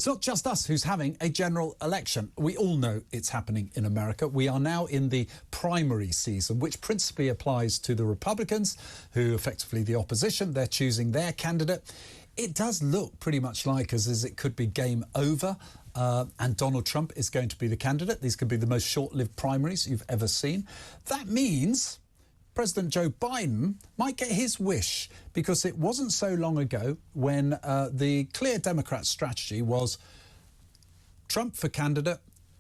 It's not just us who's having a general election. We all know it's happening in America. We are now in the primary season, which principally applies to the Republicans, who effectively the opposition. They're choosing their candidate. It does look pretty much like as it could be game over, and Donald Trump is going to be the candidate. These could be the most short-lived primaries you've ever seen. That means President Joe Biden might get his wish, because it wasn't so long ago when the clear Democrat strategy was Trump for candidate,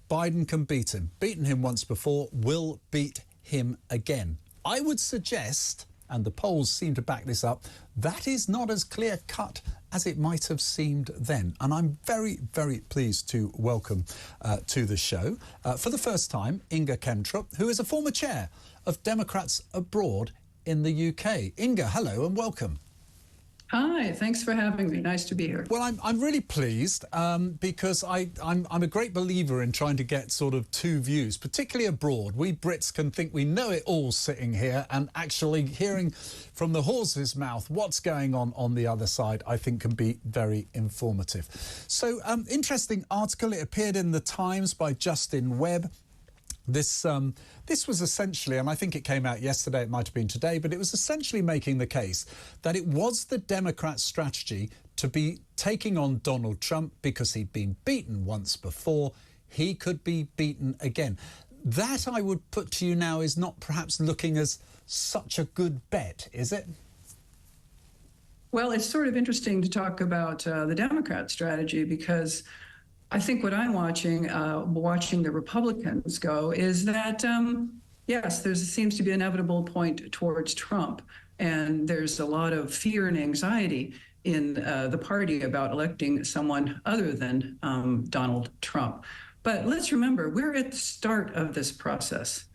Biden can beat him. Beaten him once before, will beat him again. I would suggest, and the polls seem to back this up, that is not as clear-cut as it might have seemed then. And I'm very, very pleased to welcome to the show, for the first time, Inge Kemptrup, who is a former chair of Democrats abroad in the UK. Inge, hello and welcome. Hi, thanks for having me. Nice to be here. Well, I'm really pleased because I'm a great believer in trying to get sort of two views, particularly abroad. We Brits can think we know it all sitting here, and actually hearing from the horse's mouth what's going on the other side, I think can be very informative. So, interesting article. It appeared in the Times by Justin Webb. This was essentially, and I think it came out yesterday, it might have been today, but it was essentially making the case that it was the Democrat strategy to be taking on Donald Trump because he'd been beaten once before. He could be beaten again. That, I would put to you now, is not perhaps looking as such a good bet, is it? Well, it's sort of interesting to talk about the Democrat strategy, because I think what I'm watching the Republicans go is that, yes, there seems to be an inevitable point towards Trump. And there's a lot of fear and anxiety in the party about electing someone other than Donald Trump. But let's remember, we're at the start of this process,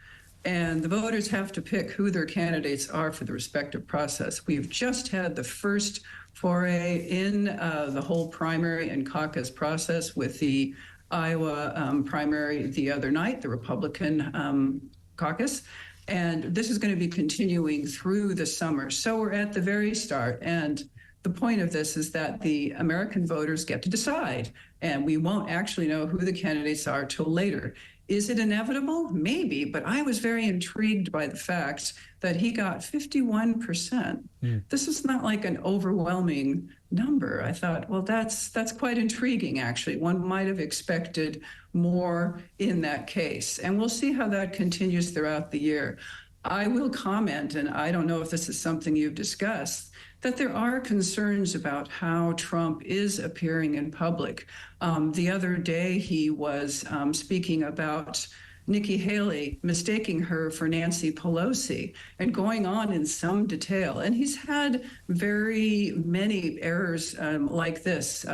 and the voters have to pick who their candidates are for the respective process. We've just had the first foray in the whole primary and caucus process with the Iowa primary the other night, the Republican caucus. And this is going to be continuing through the summer. So we're at the very start. And the point of this is that the American voters get to decide, and we won't actually know who the candidates are till later. Is it inevitable? Maybe, but I was very intrigued by the fact that he got 51%. This is not like an overwhelming number. I thought, well, that's quite intriguing, actually. One might have expected more in that case. And we'll see how that continues throughout the year. I will comment, and I don't know if this is something you've discussed, that there are concerns about how Trump is appearing in public. The other day, he was speaking about Nikki Haley mistaking her for Nancy Pelosi and going on in some detail. And he's had very many errors like this,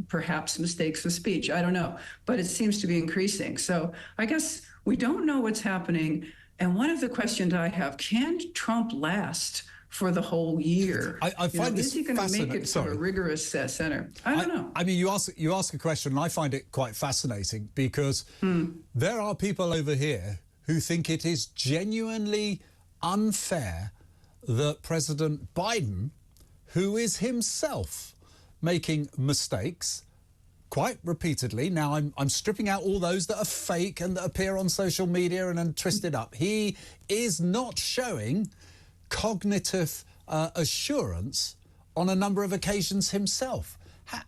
perhaps mistakes of speech. I don't know, but it seems to be increasing. So I guess we don't know what's happening. And one of the questions I have, can Trump last for the whole year? I find this is he going to make it to a rigorous center? I don't know. I mean, you ask a question, and I find it quite fascinating, because there are people over here who think it is genuinely unfair that President Biden, who is himself making mistakes quite repeatedly. Now, I'm stripping out all those that are fake and that appear on social media and twisted up. He is not showing cognitive assurance on a number of occasions himself.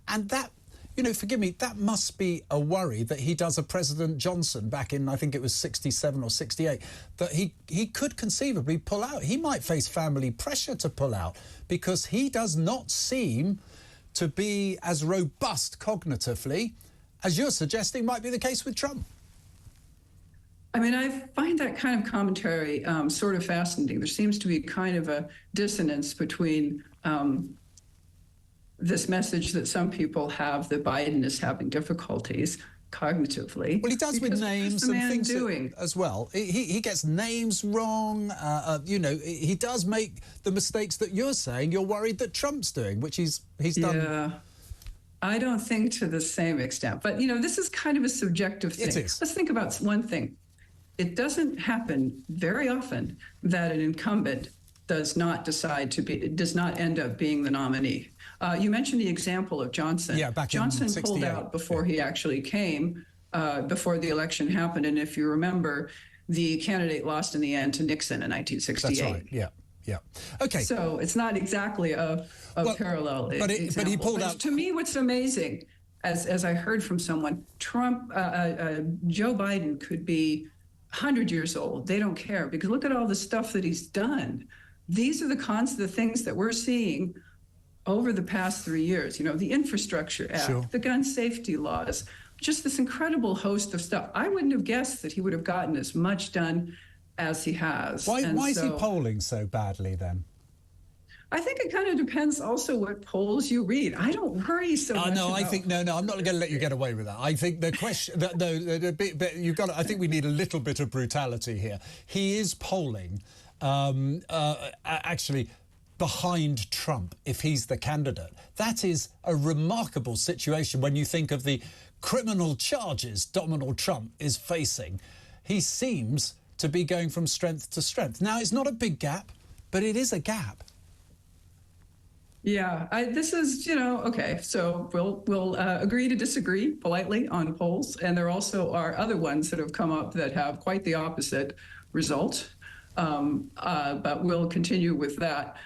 And that, forgive me, that must be a worry that he does a President Johnson back in, I think it was 67 or 68, that he could conceivably pull out. He might face family pressure to pull out, because he does not seem to be as robust cognitively as you're suggesting might be the case with Trump. I mean, I find that kind of commentary sort of fascinating. There seems to be kind of a dissonance between this message that some people have that Biden is having difficulties cognitively. Well, he does with names and things as well. He gets names wrong. He does make the mistakes that you're saying you're worried that Trump's doing, which he's done. Yeah. I don't think to the same extent. But, this is kind of a subjective thing. It is. Let's think about one thing. It doesn't happen very often that an incumbent does not end up being the nominee. You mentioned the example of Johnson. Yeah, back Johnson in 68. pulled out before he actually came, before the election happened. And if you remember, the candidate lost in the end to Nixon in 1968. That's right. Yeah. Yeah. Okay. So it's not exactly a parallel example. But he pulled out. To me, what's amazing, as I heard from someone, Joe Biden could be 100 years old. They don't care, because look at all the stuff that he's done. These are the things that we're seeing over the past 3 years. You know, the Infrastructure Act, Sure. the gun safety laws, just this incredible host of stuff. I wouldn't have guessed that he would have gotten as much done as he has. Why is he polling so badly then? I think it kind of depends also what polls you read. I don't worry so much. No, I think I'm not going to let you get away with that. I think the question, you've got. I think we need a little bit of brutality here. He is polling, actually, behind Trump if he's the candidate. That is a remarkable situation when you think of the criminal charges Donald Trump is facing. He seems to be going from strength to strength. Now, it's not a big gap, but it is a gap. Yeah, this is, okay, so we'll agree to disagree politely on polls. And there also are other ones that have come up that have quite the opposite result. But we'll continue with that.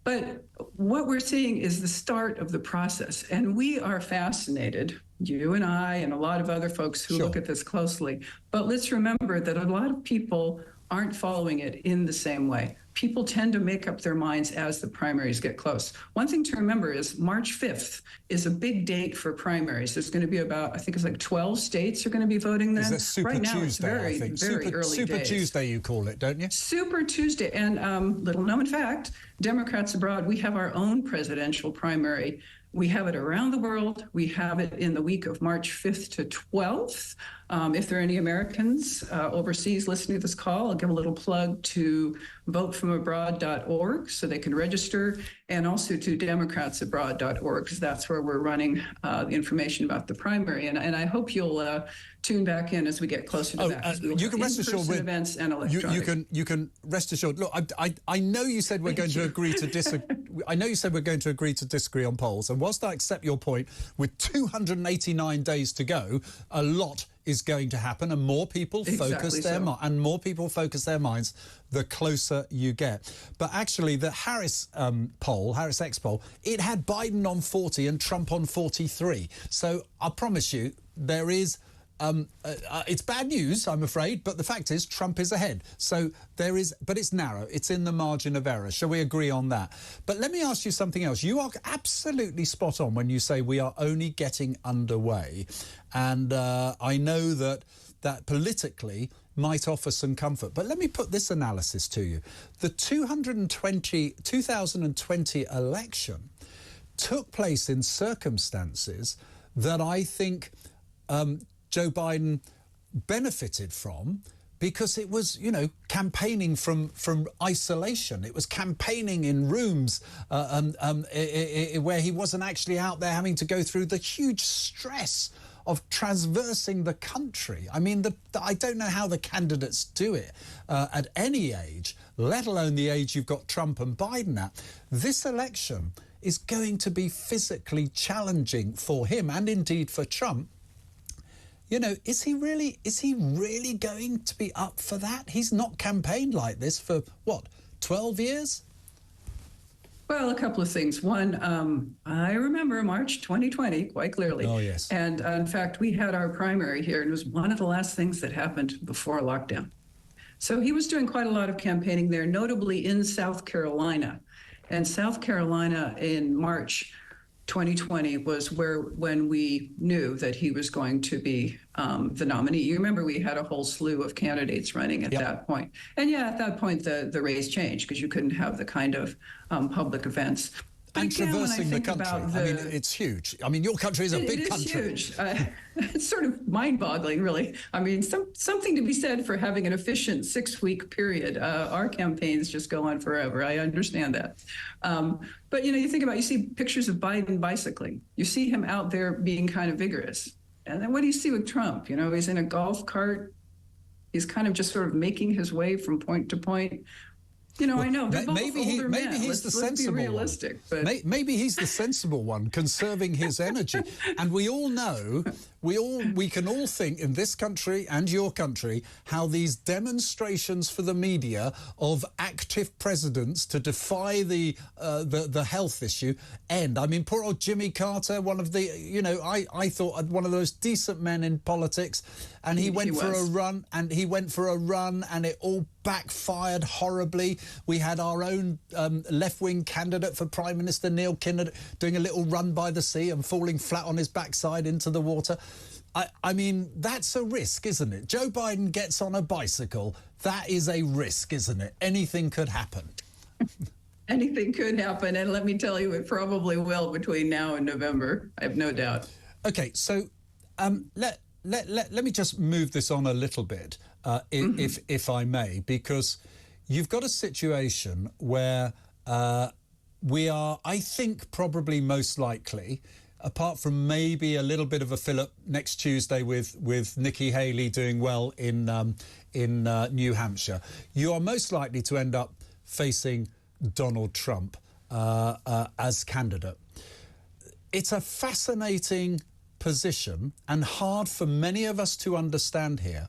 But what we're seeing is the start of the process. And we are fascinated, you and I and a lot of other folks who look at this closely. But let's remember that a lot of people aren't following it in the same way. People tend to make up their minds as the primaries get close. One thing to remember is March 5th is a big date for primaries. There's going to be about, I think it's like 12 states are going to be voting then. Is that Super right now, Tuesday, it's I think. very early Super days. Tuesday, you call it, don't you? Super Tuesday. And little known fact, Democrats abroad, we have our own presidential primary. We have it around the world. We have it in the week of March 5th to 12th. If there are any Americans overseas listening to this call, I'll give a little plug to votefromabroad.org so they can register, and also to democratsabroad.org, because that's where we're running the information about the primary. And I hope you'll tune back in as we get closer to that. You can rest assured events and electronic. You can rest assured. Look, I know you said we're going to agree to disagree. I know you said we're going to agree to disagree on polls, and whilst I accept your point, with 289 days to go, a lot is going to happen, and more people focus their minds the closer you get. But actually, the Harris X poll, it had Biden on 40 and Trump on 43. So I promise you, there is. It's bad news, I'm afraid, but the fact is Trump is ahead. So there is, but it's narrow. It's in the margin of error. Shall we agree on that? But let me ask you something else. You are absolutely spot on when you say we are only getting underway. And I know that politically might offer some comfort. But let me put this analysis to you. The 2020 election took place in circumstances that I think Joe Biden benefited from, because it was, campaigning from isolation. It was campaigning in rooms where he wasn't actually out there having to go through the huge stress of traversing the country. I mean, I don't know how the candidates do it at any age, let alone the age you've got Trump and Biden at. This election is going to be physically challenging for him, and indeed for Trump. Is he really going to be up for that? He's not campaigned like this for, 12 years? Well, a couple of things. One, I remember March 2020 quite clearly. Oh, yes. And in fact, we had our primary here, and it was one of the last things that happened before lockdown. So he was doing quite a lot of campaigning there, notably in South Carolina. And South Carolina in March 2020 was when we knew that he was going to be the nominee. You remember we had a whole slew of candidates running at that point. And at that point, the race changed, because you couldn't have the kind of public events. And traversing the country. It's huge. Your country is a big country. It is huge. It's sort of mind-boggling, really. Something to be said for having an efficient 6-week period. Our campaigns just go on forever. I understand that. But, you see pictures of Biden bicycling. You see him out there being kind of vigorous. And then what do you see with Trump? He's in a golf cart. He's kind of just sort of making his way from point to point. You know, I know they're both older men. Maybe he's the sensible be realistic, one. But maybe he's the sensible one, conserving his energy. And we all know, we can all think in this country and your country how these demonstrations for the media of active presidents to defy the health issue end. I mean, poor old Jimmy Carter, one of the, you know, I thought one of those decent men in politics, and he went for a run, and it all backfired horribly. We had our own left-wing candidate for Prime Minister, Neil Kinnock, doing a little run by the sea and falling flat on his backside into the water. I mean, that's a risk, isn't it? Joe Biden gets on a bicycle. That is a risk, isn't it? Anything could happen. Anything could happen, and let me tell you, it probably will between now and November. I have no doubt. Okay, so let me just move this on a little bit, if I may, because you've got a situation where we are, I think, probably most likely, apart from maybe a little bit of a fill-up next Tuesday with Nikki Haley doing well in New Hampshire, you are most likely to end up facing Donald Trump as candidate. It's a fascinating position and hard for many of us to understand here,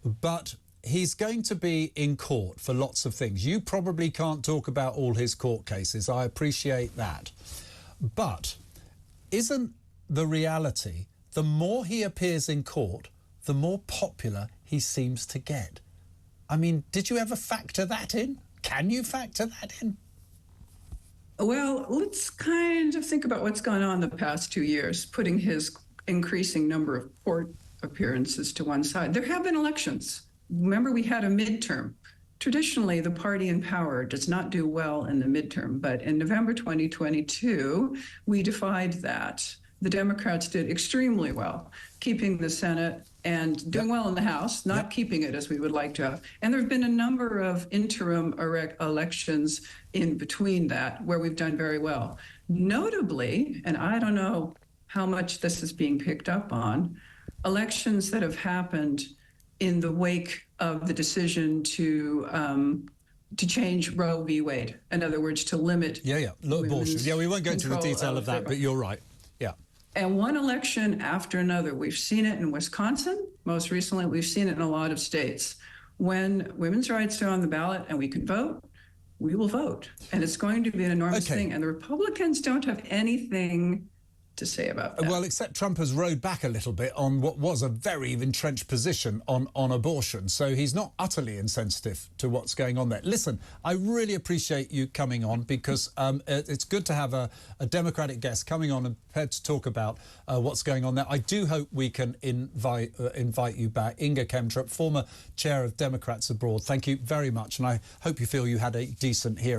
but he's going to be in court for lots of things. You probably can't talk about all his court cases. I appreciate that. But isn't the reality, the more he appears in court, the more popular he seems to get? I mean, did you ever factor that in? Can you factor that in? Well, let's kind of think about what's gone on the past 2 years, putting his increasing number of court appearances to one side. There have been elections. Remember, we had a midterm. Traditionally, the party in power does not do well in the midterm, but in November 2022, we defied that. The Democrats did extremely well, keeping the Senate and doing well in the House, not keeping it as we would like to have. And there have been a number of interim elections in between that where we've done very well. Notably, and I don't know how much this is being picked up on, elections that have happened in the wake of the decision to change Roe v. Wade. In other words, to limit abortion. Yeah, we won't go into the detail of that, but you're right. Yeah. And one election after another. We've seen it in Wisconsin. Most recently, we've seen it in a lot of states. When women's rights are on the ballot and we can vote, we will vote. And it's going to be an enormous thing. And the Republicans don't have anything to say about that. Well, except Trump has rode back a little bit on what was a very entrenched position on abortion. So he's not utterly insensitive to what's going on there. Listen, I really appreciate you coming on, because it's good to have a Democratic guest coming on and prepared to talk about what's going on there. I do hope we can invite you back. Inge Kemptrup, former chair of Democrats Abroad, thank you very much. And I hope you feel you had a decent hearing.